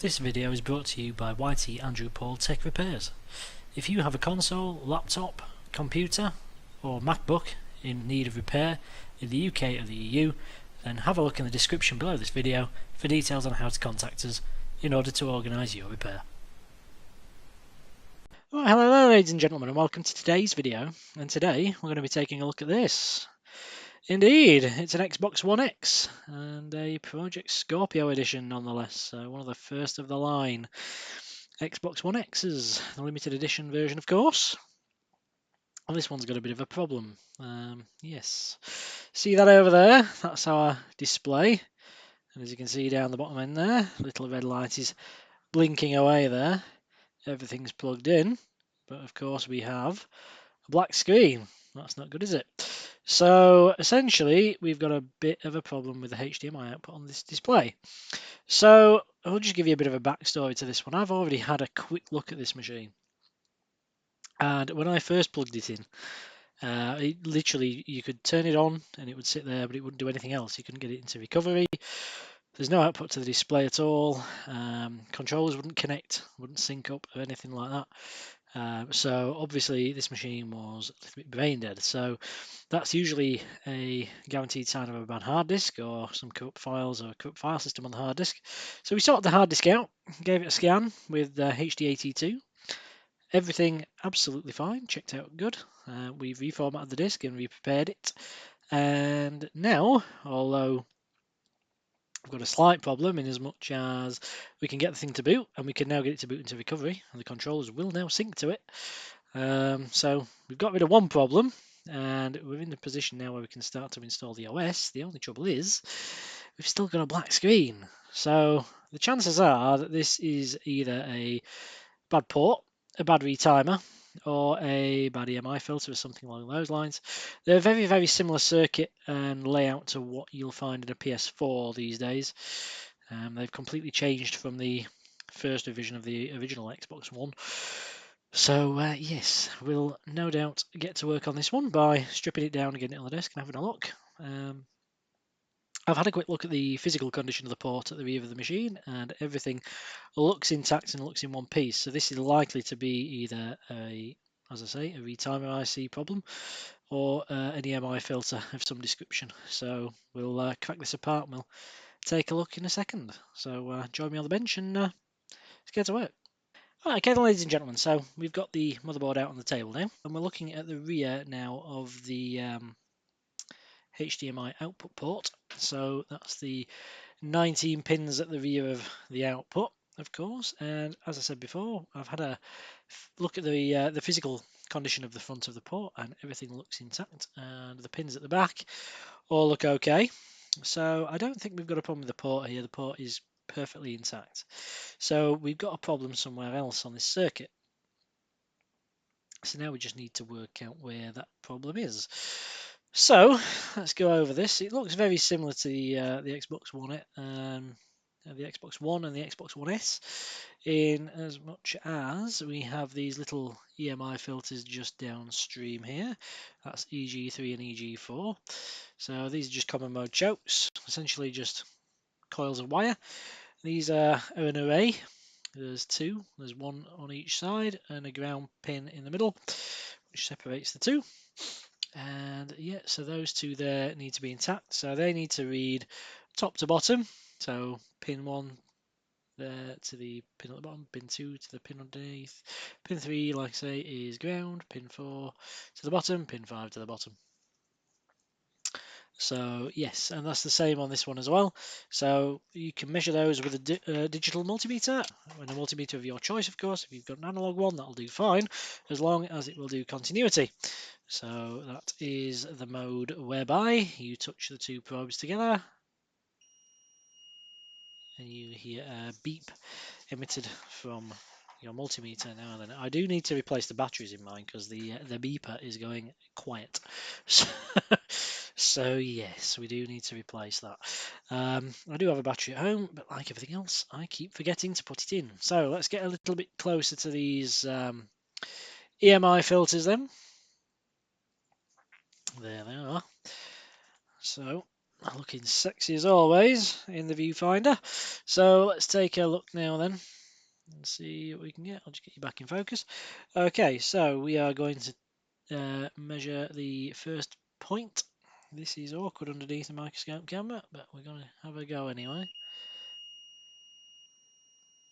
This video is brought to you by YTAndrewPaul Tech Repairs. If you have a console, laptop, computer or Macbook in need of repair in the UK or the EU, then have a look in the description below this video for details on how to contact us in order to organise your repair. Well, hello ladies and gentlemen, and welcome to today's video. And today we're going to be taking a look at this. Indeed, it's an Xbox One X and a Project Scorpio edition nonetheless, so one of the first of the line Xbox One X's, the limited edition version of course. And this one's got a bit of a problem. Yes, see that over there? That's our display, and as you can see down the bottom end there, little red light is blinking away there. Everything's plugged in, but of course we have a black screen. That's not good, is it? So essentially we've got a bit of a problem with the HDMI output on this display. So I'll just give you a bit of a backstory to this one. I've already had a quick look at this machine, and when I first plugged it in, it literally, you could turn it on and it would sit there, but it wouldn't do anything else. You couldn't get it into recovery. There's no output to the display at all. Controllers wouldn't connect, wouldn't sync up or anything like that. So obviously this machine was a little bit brain dead. So that's usually a guaranteed sign of a bad hard disk or some corrupt files or a corrupt file system on the hard disk. So we sorted the hard disk out, gave it a scan with HDAT2. Everything absolutely fine, checked out good. We've reformatted the disk and re-prepared it. And now, although we've got a slight problem in as much as we can get the thing to boot, and we can now get it to boot into recovery, and the controllers will now sync to it. So we've got rid of one problem, and we're in the position now where we can start to install the OS. The only trouble is we've still got a black screen. So the chances are that this is either a bad port, a bad retimer, or a bad EMI filter or something along those lines. They're a very, very similar circuit and layout to what you'll find in a PS4 these days. They've completely changed from the first revision of the original Xbox One. So yes, we'll no doubt get to work on this one by stripping it down and getting it on the desk and having a look. I've had a quick look at the physical condition of the port at the rear of the machine, and everything looks intact and looks in one piece. So this is likely to be either as I say, a retimer IC problem or an EMI filter of some description. So we'll crack this apart and we'll take a look in a second. So join me on the bench and let's get to work. Right, okay, ladies and gentlemen, so we've got the motherboard out on the table now, and we're looking at the rear now of the HDMI output port. So that's the 19 pins at the rear of the output, of course. And as I said before, I've had a look at the physical condition of the front of the port, and everything looks intact. And the pins at the back all look okay. So I don't think we've got a problem with the port here. The port is perfectly intact. So we've got a problem somewhere else on this circuit. So now we just need to work out where that problem is. So let's go over this. It looks very similar to the Xbox One, the Xbox One and the Xbox One S, in as much as we have these little EMI filters just downstream here. That's EG3 and EG4. So these are just common mode chokes, essentially just coils of wire. These are an array. There's two. There's one on each side and a ground pin in the middle, which separates the two. And yeah, so those two there need to be intact. So they need to read top to bottom. So pin 1 there to the pin at the bottom, pin 2 to the pin underneath, pin 3, like I say, is ground, pin 4 to the bottom, pin 5 to the bottom. So yes, and that's the same on this one as well. So you can measure those with a digital multimeter, and a multimeter of your choice, of course. If you've got an analog one, that'll do fine, as long as it will do continuity. So that is the mode whereby you touch the two probes together, and you hear a beep emitted from your multimeter now and then. I do need to replace the batteries in mine because the beeper is going quiet. So yes, we do need to replace that. I do have a battery at home, but like everything else, I keep forgetting to put it in. So let's get a little bit closer to these EMI filters then. There they are. So Looking sexy as always in the viewfinder. So let's take a look now then and see what we can get. I'll just get you back in focus. Okay, so we are going to measure the first point. This is awkward underneath the microscope camera, but we're going to have a go anyway.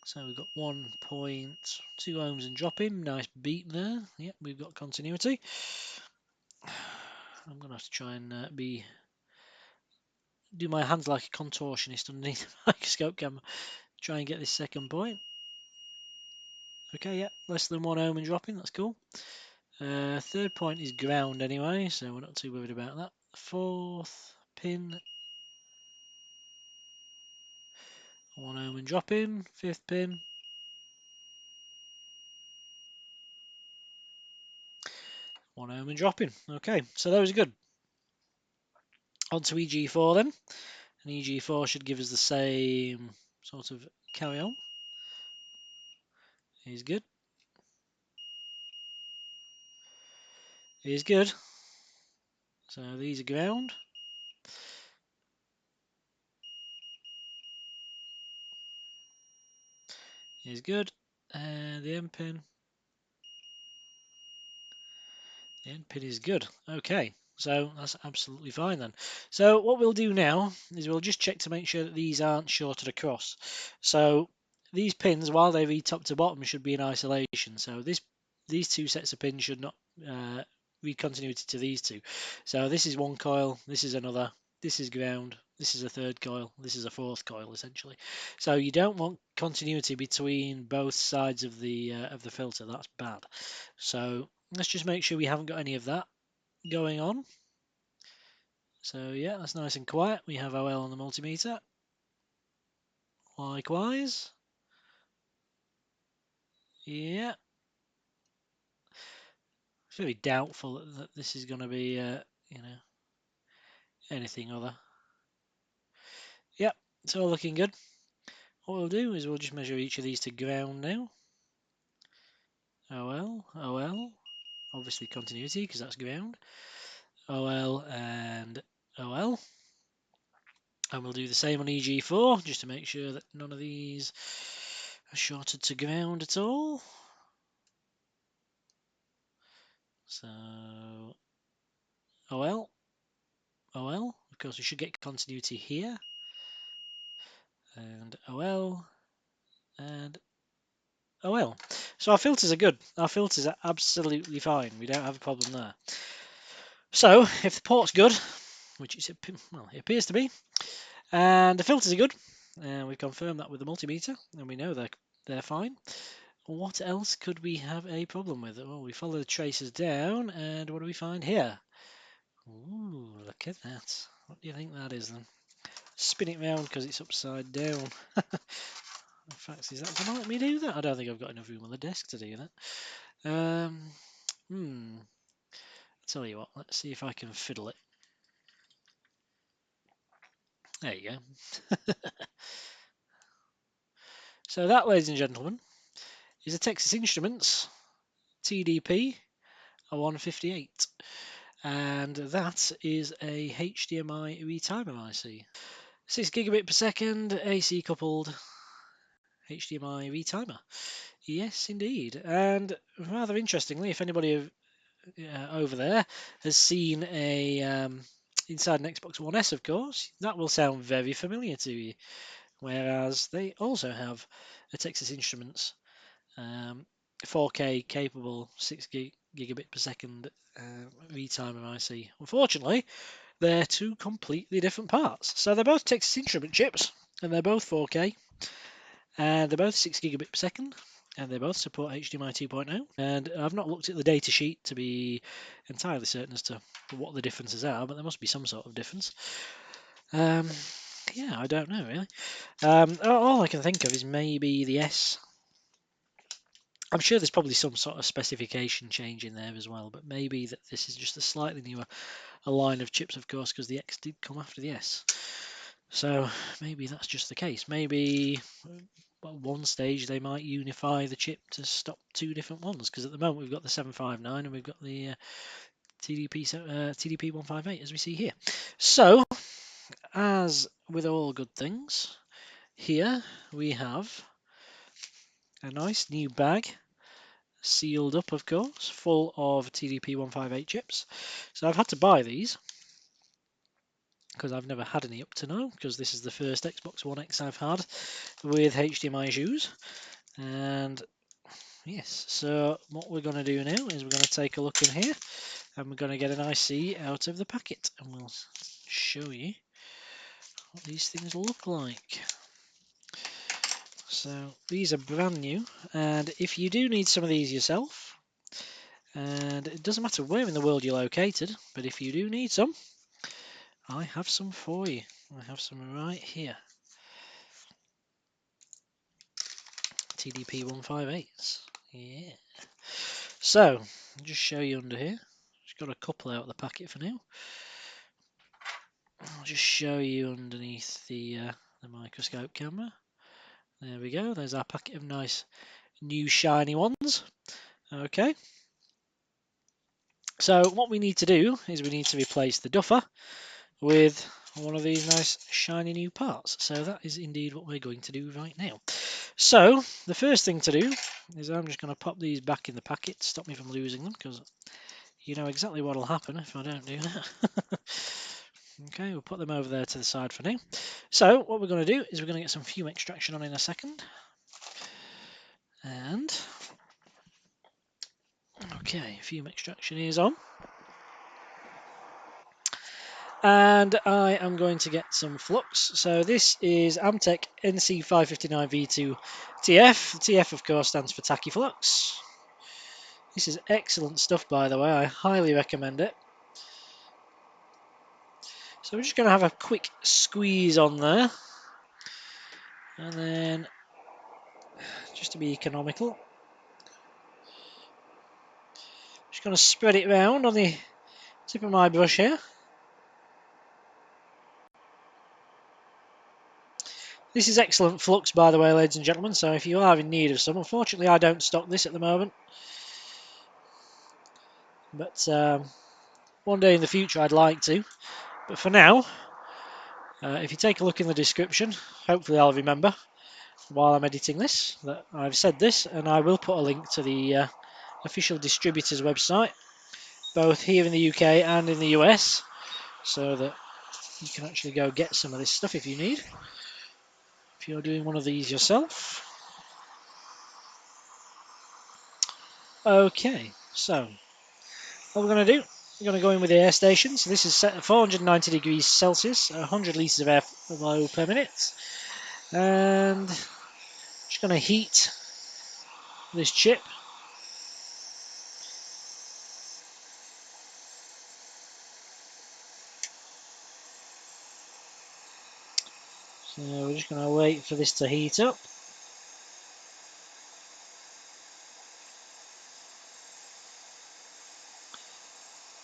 So we've got 1.2 ohms and dropping. Nice beat there. Yep, we've got continuity. I'm going to have to try and do my hands like a contortionist underneath the microscope camera. Try and get this second point. Okay, yeah, less than 1 ohm and dropping. That's cool. Third point is ground anyway, so we're not too worried about that. Fourth pin, 1 ohm and dropping. Fifth pin, 1 ohm and dropping. Okay, so those are good. On to EG4 then. And EG4 should give us the same sort of carry on. He's good. He's good. So these are ground. He's good. And the end pin. The end pin is good. Okay, so that's absolutely fine then. So what we'll do now is we'll just check to make sure that these aren't shorted across. So these pins, while they read top to bottom, should be in isolation. So these two sets of pins should not read continuity to these two. So this is one coil, this is another, this is ground, this is a third coil, this is a fourth coil essentially. So you don't want continuity between both sides of the filter. That's bad. So let's just make sure we haven't got any of that going on. So yeah, that's nice and quiet. We have OL on the multimeter. Likewise. Yeah. It's very doubtful that this is going to be, anything other. Yep, it's all looking good. What we'll do is we'll just measure each of these to ground now. OL, OL, obviously continuity because that's ground. OL and OL. And we'll do the same on EG4 just to make sure that none of these are shorted to ground at all. So OL, OL, of course we should get continuity here. And OL, and OL. So our filters are good. Our filters are absolutely fine. We don't have a problem there. So if the port's good, which it appears to be, and the filters are good, and we confirm that with the multimeter, and we know they're fine. What else could we have a problem with? Well, we follow the traces down, and what do we find here? Ooh, look at that. What do you think that is then? Spin it round because it's upside down. In fact, is that going to let me do that? I don't think I've got enough room on the desk to do that. I'll tell you what, let's see if I can fiddle it. There you go. So that, ladies and gentlemen, is a Texas Instruments TDP158. And that is a HDMI Retimer IC. 6 gigabit per second, AC coupled HDMI Retimer. Yes, indeed. And rather interestingly, if anybody over there has seen a inside an Xbox One S, of course, that will sound very familiar to you. Whereas they also have a Texas Instruments 4K capable 6 gigabit per second Retimer IC. Unfortunately, they're two completely different parts. So they're both Texas Instrument chips, and they're both 4K, and they're both 6 gigabit per second, and they both support HDMI 2.0. And I've not looked at the data sheet to be entirely certain as to what the differences are, but there must be some sort of difference. Yeah, I don't know really. All I can think of is maybe the S. I'm sure there's probably some sort of specification change in there as well, but maybe that this is just a slightly newer line of chips, of course, because the X did come after the S. So maybe that's just the case. Maybe at one stage they might unify the chip to stop two different ones, because at the moment we've got the 759 and we've got the TDP158 as we see here. So as with all good things, here we have a nice new bag, sealed up of course, full of TDP158 chips. So I've had to buy these because I've never had any up to now, because this is the first Xbox One X I've had with HDMI issues. And yes, so what we're going to do now is we're going to take a look in here and we're going to get an IC out of the packet and we'll show you what these things look like. So these are brand new, and if you do need some of these yourself, and it doesn't matter where in the world you're located, but if you do need some, I have some for you. I have some right here. TDP158s. Yeah. So, I'll just show you under here. Just got a couple out of the packet for now. I'll just show you underneath the microscope camera. There we go. There's our packet of nice new shiny ones. Okay. So what we need to do is we need to replace the duffer with one of these nice shiny new parts. So that is indeed what we're going to do right now. So the first thing to do is I'm just going to pop these back in the packet, stop me from losing them, because you know exactly what will happen if I don't do that. Okay, we'll put them over there to the side for now. So what we're going to do is we're going to get some fume extraction on in a second. And okay, fume extraction is on. And I am going to get some flux. So this is Amtech NC559V2 TF. The TF, of course, stands for Tachyflux. This is excellent stuff, by the way. I highly recommend it. So we're just going to have a quick squeeze on there. And then, just to be economical, just going to spread it around on the tip of my brush here. This is excellent flux, by the way, ladies and gentlemen, so if you are in need of some, unfortunately I don't stock this at the moment. But one day in the future I'd like to. But for now, if you take a look in the description, hopefully I'll remember while I'm editing this that I've said this, and I will put a link to the official distributor's website, both here in the UK and in the US, so that you can actually go get some of this stuff if you need, if you're doing one of these yourself. Okay, so what we're going to do, we're going to go in with the air station. So this is set at 490 degrees Celsius, 100 litres of airflow per minute. And just going to heat this chip. So we're just going to wait for this to heat up.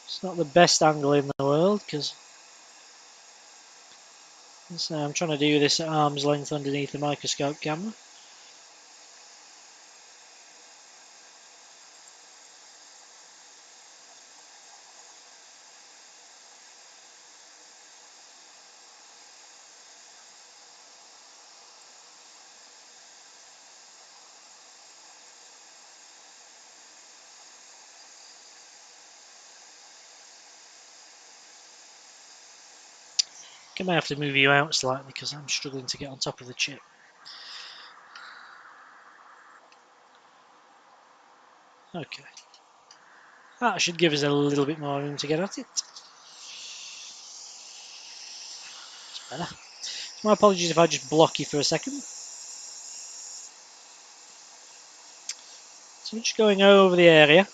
It's not the best angle in the world because I'm trying to do this at arm's length underneath the microscope camera. I might have to move you out slightly because I'm struggling to get on top of the chip. Okay. That should give us a little bit more room to get at it. It's better. My apologies if I just block you for a second. So I'm just going over the area.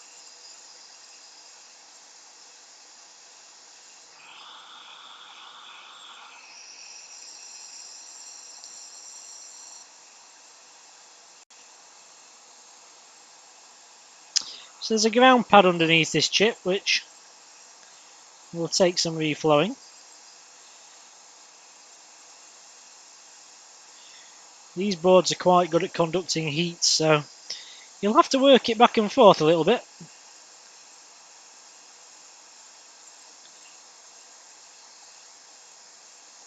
So there's a ground pad underneath this chip which will take some reflowing. These boards are quite good at conducting heat, so you'll have to work it back and forth a little bit.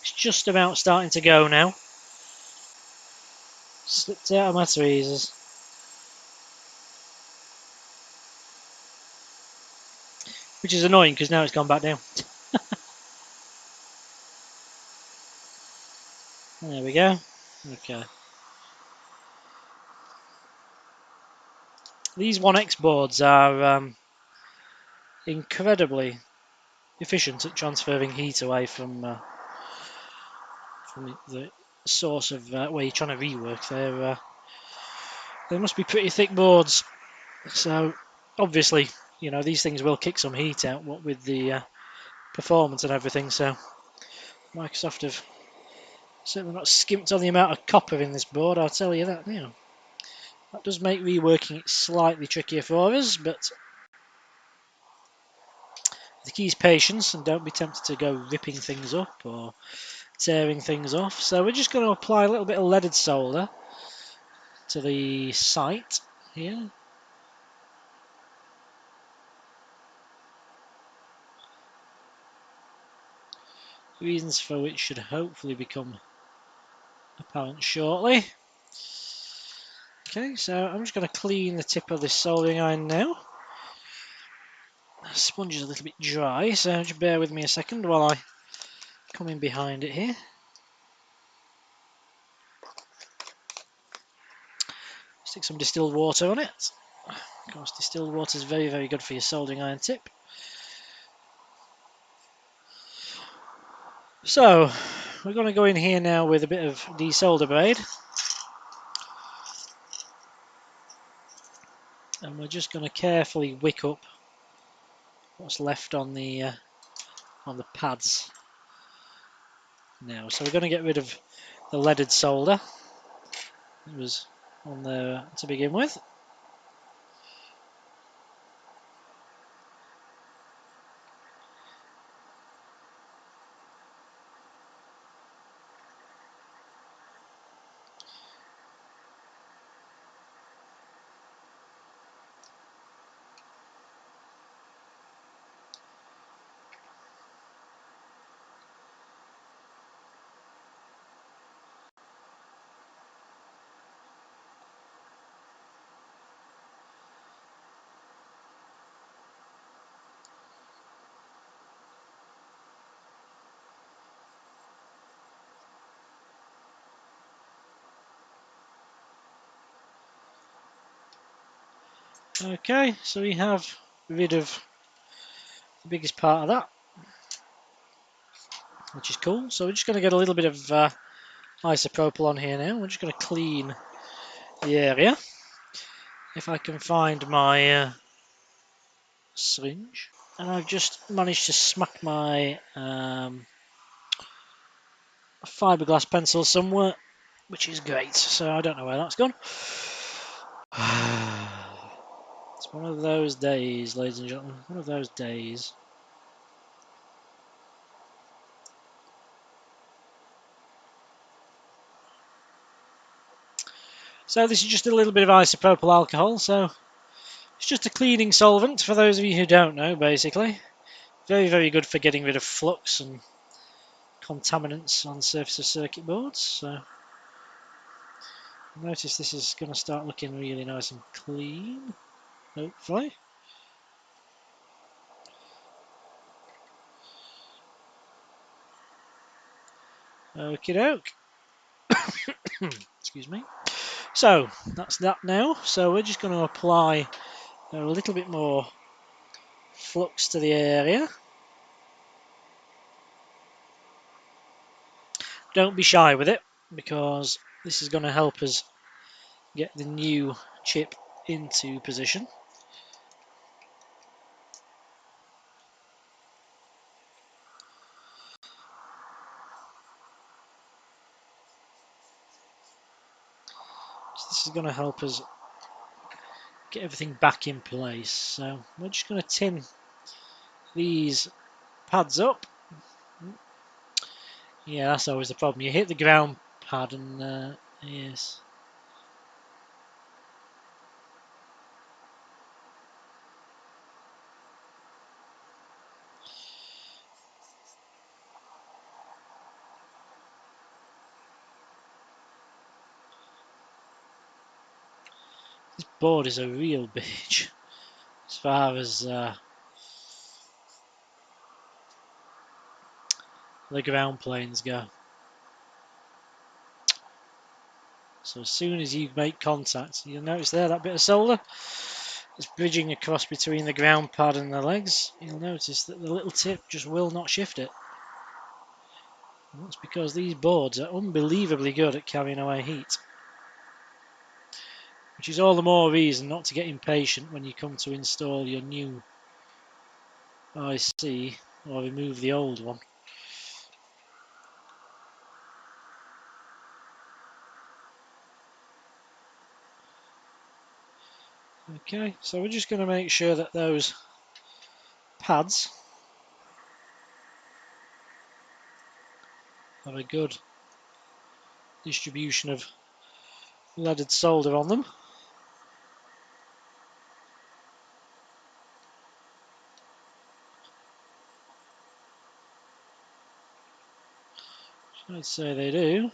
It's just about starting to go now. Slipped out of my tweezers. Which is annoying because now it's gone back down. There we go. Okay. These 1X boards are incredibly efficient at transferring heat away from the source of where you're trying to rework. They must be pretty thick boards. So obviously, you know, these things will kick some heat out, what with the performance and everything. So Microsoft have certainly not skimped on the amount of copper in this board, I'll tell you that now. That does make reworking it slightly trickier for us, but the key is patience, and don't be tempted to go ripping things up or tearing things off. So we're just going to apply a little bit of leaded solder to the site here. Reasons for which should hopefully become apparent shortly. Okay, so I'm just going to clean the tip of this soldering iron now. The sponge is a little bit dry, so just bear with me a second while I come in behind it here. Stick some distilled water on it. Of course, distilled water is very, very good for your soldering iron tip. So, we're going to go in here now with a bit of desolder braid. And we're just going to carefully wick up what's left on the pads now. So we're going to get rid of the leaded solder that was on there to begin with. Okay, so we have rid of the biggest part of that, which is cool. So we're just going to get a little bit of isopropyl on here now. We're just going to clean the area. If I can find my syringe. And I've just managed to smack my fiberglass pencil somewhere, which is great. So I don't know where that's gone. It's one of those days, ladies and gentlemen. One of those days. So this is just a little bit of isopropyl alcohol. So it's just a cleaning solvent for those of you who don't know, basically. Very, very good for getting rid of flux and contaminants on the surface of circuit boards. So notice this is going to start looking really nice and clean, hopefully. Okie doke. Excuse me. So that's that now. So we're just going to apply a little bit more flux to the area. Don't be shy with it, because this is going to help us get the new chip into position. So this is going to help us get everything back in place. So we're just going to tin these pads up. Yeah, that's always the problem. You hit the ground pad and yes. board is a real bitch as far as the ground planes go. So as soon as you make contact, you'll notice there that bit of solder is bridging across between the ground pad and the legs. You'll notice that the little tip just will not shift it. And that's because these boards are unbelievably good at carrying away heat. Which is all the more reason not to get impatient when you come to install your new IC or remove the old one. Okay, so we're just going to make sure that those pads have a good distribution of leaded solder on them. I'd say they do.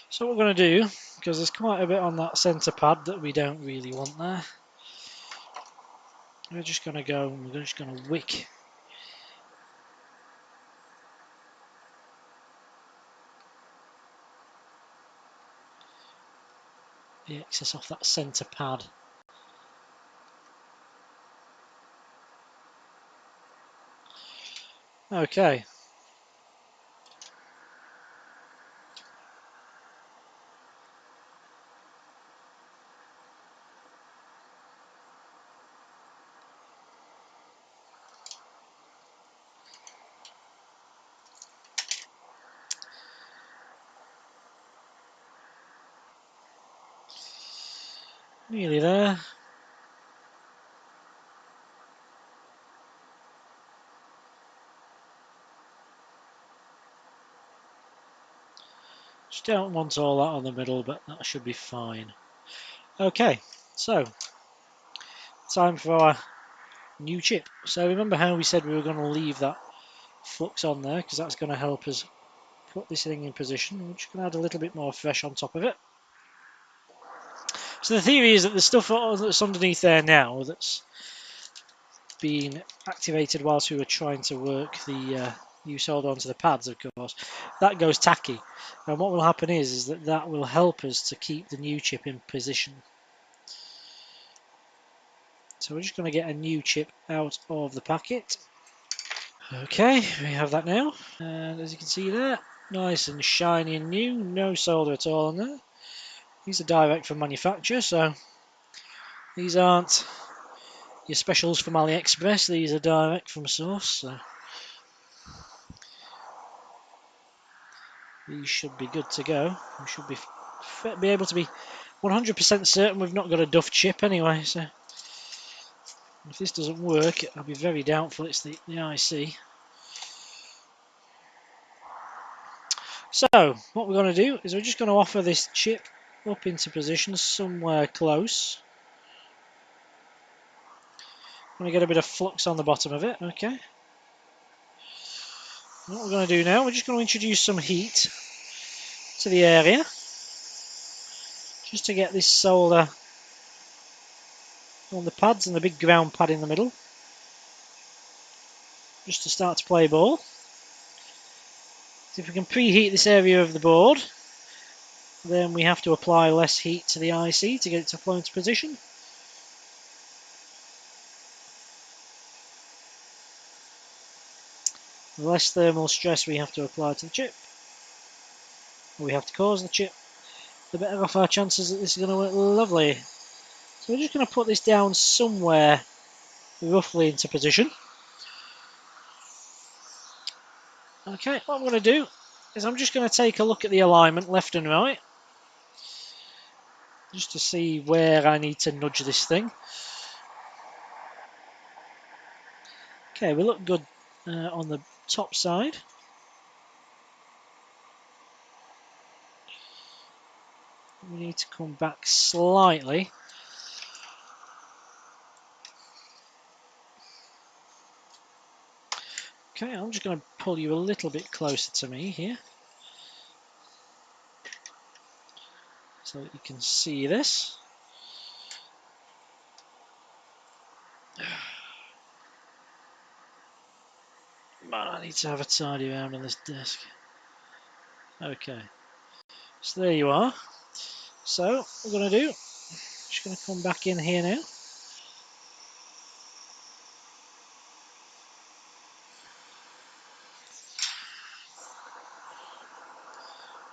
So what we're going to do, because there's quite a bit on that centre pad that we don't really want there, we're just going to go and we're just going to wick the excess off that centre pad. Okay. Nearly there. Just don't want all that on the middle, but that should be fine. Okay, so time for our new chip. So remember how we said we were going to leave that flux on there because that's going to help us put this thing in position. We're just going to add a little bit more fresh on top of it. So the theory is that the stuff that's underneath there now that's been activated whilst we were trying to work the new solder onto the pads, of course, that goes tacky. And what will happen is that that will help us to keep the new chip in position. So we're just going to get a new chip out of the packet. Okay, we have that now. And as you can see there, nice and shiny and new, no solder at all on there. These are direct from manufacturer, so these aren't your specials from AliExpress, these are direct from source. So these should be good to go. We should be able to be 100% certain we've not got a duff chip anyway. So if this doesn't work, I'll be very doubtful it's the IC. So what we're going to do is we're just going to offer this chip up into position somewhere close. I'm going to get a bit of flux on the bottom of it. Okay. What we're going to do now, we're just going to introduce some heat to the area just to get this solder on the pads and the big ground pad in the middle, just to start to play ball. So if we can preheat this area of the board, then we have to apply less heat to the IC to get it to flow into position. The less thermal stress we have to apply to the chip, or we have to cause the chip, the better off our chances that this is going to work lovely. So we're just going to put this down somewhere roughly into position. Okay, what I'm going to do is I'm just going to take a look at the alignment left and right, just to see where I need to nudge this thing. Okay, we look good on the top side. We need to come back slightly Okay, I'm just going to pull you a little bit closer to me here, so that you can see this. Man, I need to have a tidy around on this desk. Okay, so there you are. So what we're going to do, just going to come back in here now.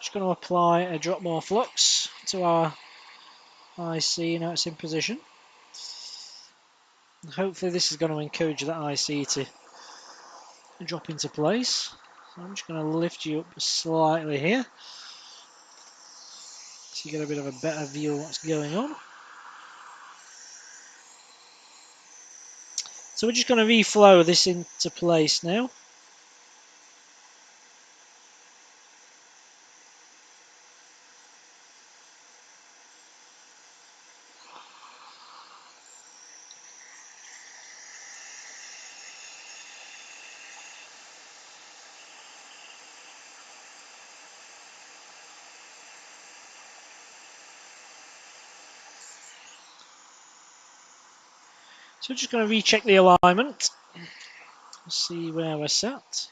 Just going to apply a drop more flux to our IC now it's in position. And hopefully this is going to encourage that IC to drop into place. So I'm just going to lift you up slightly here, so you get a bit of a better view of what's going on. So we're just going to reflow this into place now. So we're just going to recheck the alignment, see where we're sat.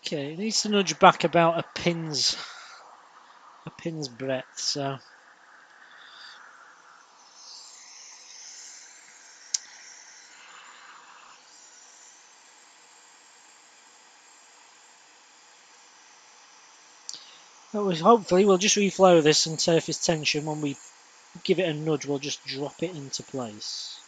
Okay, it needs to nudge back about a pin's breadth. So hopefully we'll just reflow this and surface tension. When we give it a nudge, we'll just drop it into place.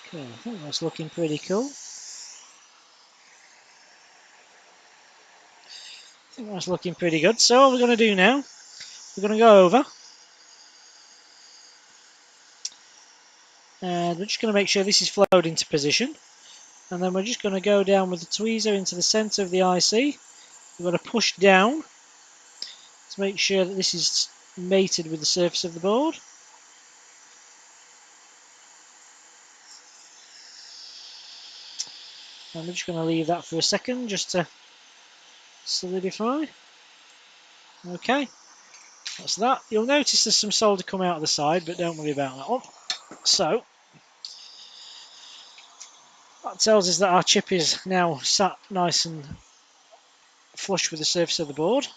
Okay, I think that's looking pretty cool. I think that's looking pretty good. So what we're going to do now, we're going to go over and we're just going to make sure this is flowed into position. And then we're just going to go down with the tweezer into the centre of the IC. We're going to push down to make sure that this is mated with the surface of the board. And we're just going to leave that for a second just to solidify. Okay, that's that. You'll notice there's some solder come out of the side, but don't worry about that one. So that tells us that our chip is now sat nice and flush with the surface of the board.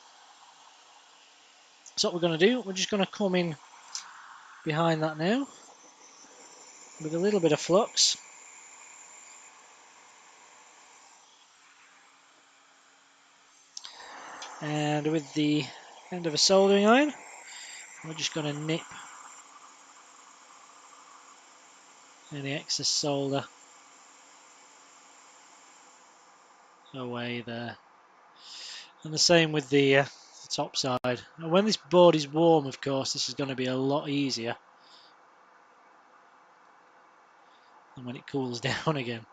So what we're going to do, we're just going to come in behind that now with a little bit of flux. And with the end of a soldering iron, we're just going to nip any excess solder away there. And the same with the top side. And when this board is warm, of course, this is going to be a lot easier than when it cools down again.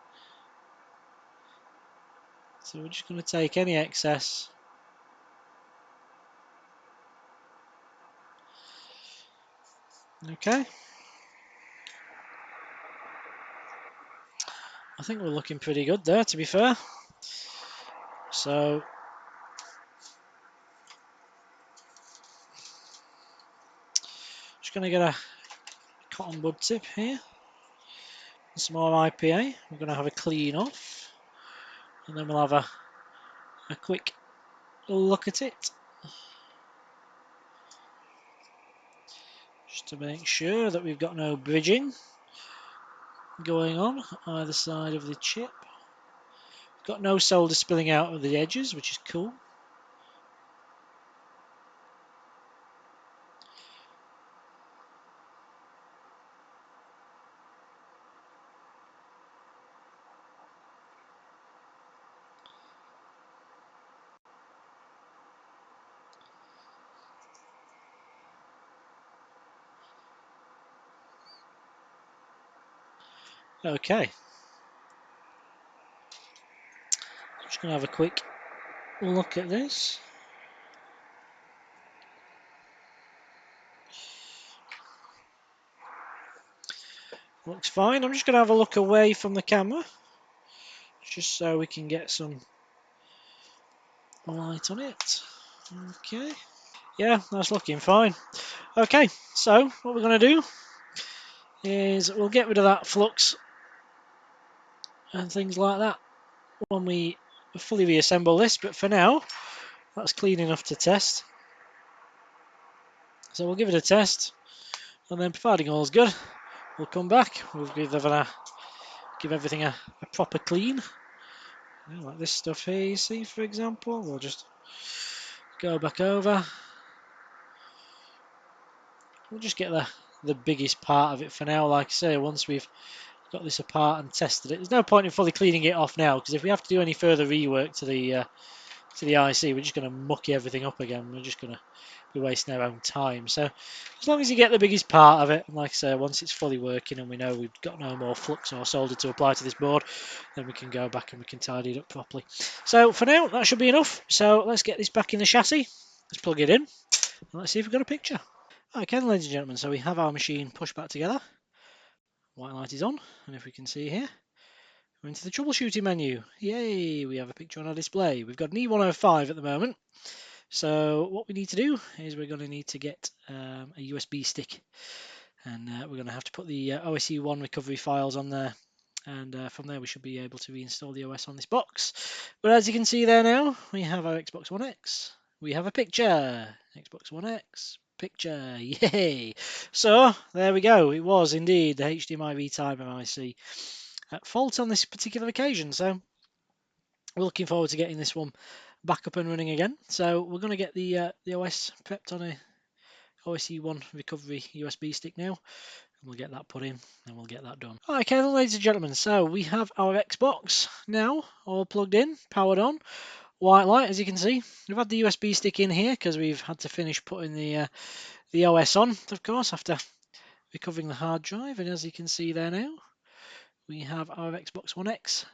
So we're just going to take any excess . Okay. I think we're looking pretty good there, to be fair. So just going to get a cotton bud tip here, some more IPA. We're going to have a clean off, and then we'll have a quick look at it, just to make sure that we've got no bridging going on either side of the chip. Got no solder spilling out of the edges, which is cool. Okay. Just going to have a quick look at this. Looks fine. I'm just going to have a look away from the camera, just so we can get some light on it. Okay. Yeah, that's looking fine. Okay, so what we're going to do is we'll get rid of that flux and things like that when we fully reassemble this, but for now, that's clean enough to test. So we'll give it a test, and then providing all's good, we'll come back. We'll give everything a proper clean. Like this stuff here, you see, for example. We'll just go back over. We'll just get the biggest part of it for now. Like I say, once we've got this apart and tested it, there's no point in fully cleaning it off now, because if we have to do any further rework to the IC, we're just going to mucky everything up again. We're just going to be wasting our own time. So as long as you get the biggest part of it, and like I say, once it's fully working and we know we've got no more flux or solder to apply to this board, then we can go back and we can tidy it up properly. So for now, that should be enough. So let's get this back in the chassis. Let's plug it in, and let's see if we've got a picture. Okay, ladies and gentlemen, so we have our machine pushed back together. White light is on, and if we can see here, we're into the troubleshooting menu. Yay, we have a picture on our display. We've got an E105 at the moment. So what we need to do is we're going to need to get a USB stick, and we're going to have to put the OSE1 recovery files on there, and from there we should be able to reinstall the OS on this box. But as you can see there now, we have our Xbox One X. We have a picture. Xbox One X. Picture. Yay! So there we go. It was indeed the HDMI Retimer IC at fault on this particular occasion. So we're looking forward to getting this one back up and running again. So we're going to get the OS prepped on a OSE1 recovery USB stick now, and we'll get that put in and we'll get that done. Okay, ladies and gentlemen, so we have our Xbox now all plugged in, powered on, white light as you can see. We've had the USB stick in here because we've had to finish putting the OS on, of course, after recovering the hard drive, and as you can see there now, we have our Xbox One X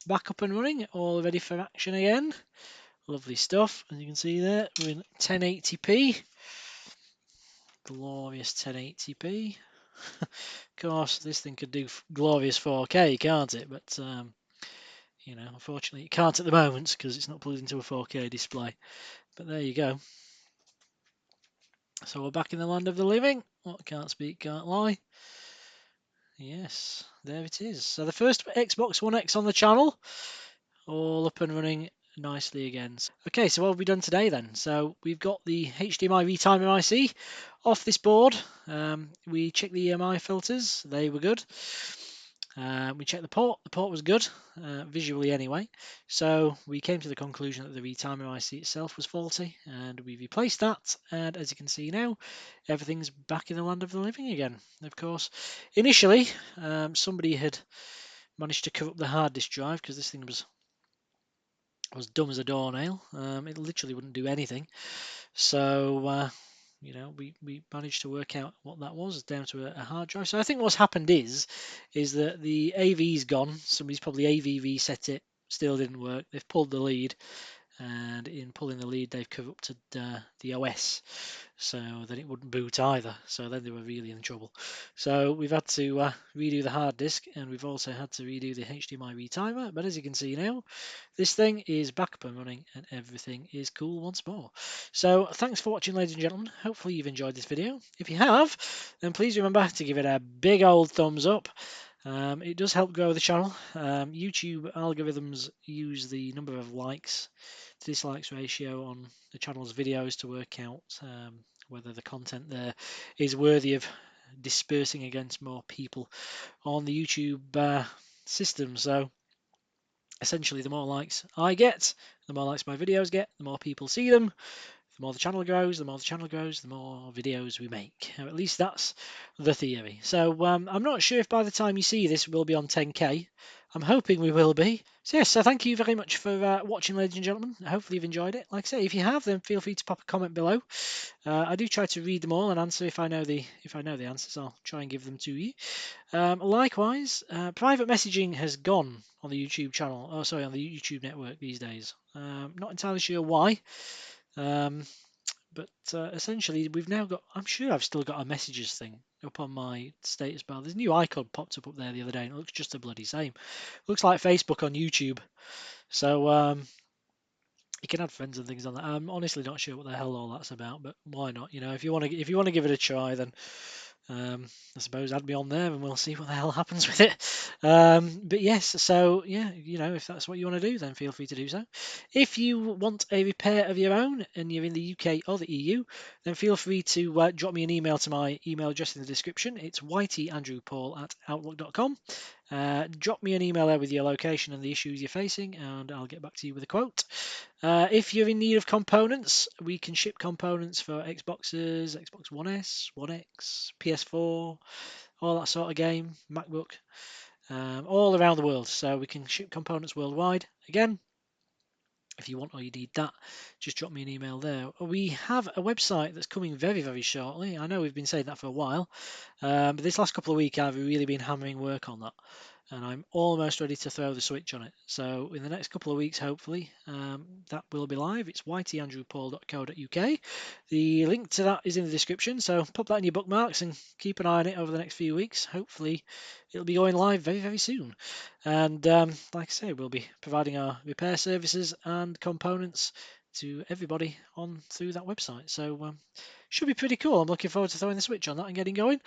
back up and running, all ready for action again. Lovely stuff, as you can see there, we're in 1080p. Glorious 1080p. Of course, this thing could do glorious 4K, can't it? But, you know, unfortunately it can't at the moment because it's not plugged into a 4K display. But there you go. So we're back in the land of the living. What can't speak, can't lie. Yes, there it is. So the first Xbox One X on the channel, all up and running nicely again. Okay, so what have we done today then? So we've got the HDMI Retimer IC off this board. We checked the EMI filters, they were good. We checked the port was good, visually anyway. So we came to the conclusion that the Retimer IC itself was faulty, and we replaced that, and as you can see now, everything's back in the land of the living again. Of course, initially, somebody had managed to cover up the hard disk drive because this thing was dumb as a doornail. It literally wouldn't do anything. So, you know, we managed to work out what that was down to a hard drive. So I think what's happened is that the AV's gone. Somebody's probably AV reset it. Still didn't work. They've pulled the lead, and in pulling the lead, they've corrupted the OS, so that it wouldn't boot either. So then they were really in trouble. So we've had to redo the hard disk, and we've also had to redo the HDMI retimer. But as you can see now, this thing is back up and running, and everything is cool once more. So thanks for watching, ladies and gentlemen. Hopefully you've enjoyed this video. If you have, then please remember to give it a big old thumbs up. It does help grow the channel. YouTube algorithms use the number of likes to dislikes ratio on the channel's videos to work out whether the content there is worthy of dispersing against more people on the YouTube system. So essentially, the more likes I get, the more likes my videos get, the more people see them. The more the channel grows, the more videos we make. Or at least that's the theory. So I'm not sure if by the time you see this we'll be on 10k. I'm hoping we will be. So yes, so thank you very much for watching, ladies and gentlemen. Hopefully you've enjoyed it. Like I say, if you have, then feel free to pop a comment below. I do try to read them all and answer if I know the answers. I'll try and give them to you. Likewise, private messaging has gone on the YouTube channel. Oh, sorry, on the YouTube network these days. Not entirely sure why. But essentially, we've now got. I'm sure I've still got a messages thing up on my status bar. There's a new icon popped up there the other day, and it looks just the bloody same. Looks like Facebook on YouTube. So you can add friends and things on that. I'm honestly not sure what the hell all that's about, but why not? You know, if you want to give it a try, then I suppose add me on there and we'll see what the hell happens with it. But yes, so yeah, you know, if that's what you want to do, then feel free to do so. If you want a repair of your own and you're in the UK or the EU, then feel free to drop me an email to my email address in the description. It's YTAndrewPaul@outlook.com. Drop me an email there with your location and the issues you're facing, and I'll get back to you with a quote. If you're in need of components, we can ship components for Xboxes, Xbox One S, One X, PS4, all that sort of game, Macbook, all around the world. So we can ship components worldwide. Again, if you want or you need that, just drop me an email there. We have a website that's coming very, very shortly. I know we've been saying that for a while, but this last couple of weeks I've really been hammering work on that, and I'm almost ready to throw the switch on it. So in the next couple of weeks, hopefully, that will be live. It's YTAndrewPaul.co.uk. The link to that is in the description, so pop that in your bookmarks and keep an eye on it over the next few weeks. Hopefully it'll be going live very, very soon. And like I say, we'll be providing our repair services and components to everybody on through that website. So should be pretty cool. I'm looking forward to throwing the switch on that and getting going.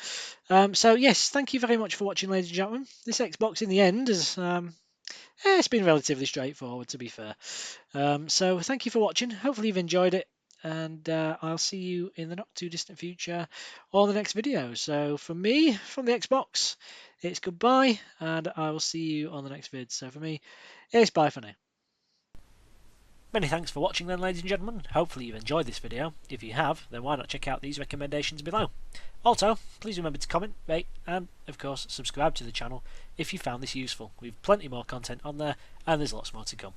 So yes, thank you very much for watching, ladies and gentlemen. This Xbox in the end has it's been relatively straightforward, to be fair. So thank you for watching. Hopefully you've enjoyed it, and I'll see you in the not too distant future or the next video. So from me, from the Xbox, it's goodbye, and I will see you on the next vid. So for me, it's bye for now. Many thanks for watching then, ladies and gentlemen. Hopefully you've enjoyed this video. If you have, then why not check out these recommendations below. Also, please remember to comment, rate, and of course subscribe to the channel if you found this useful. We've plenty more content on there, and there's lots more to come.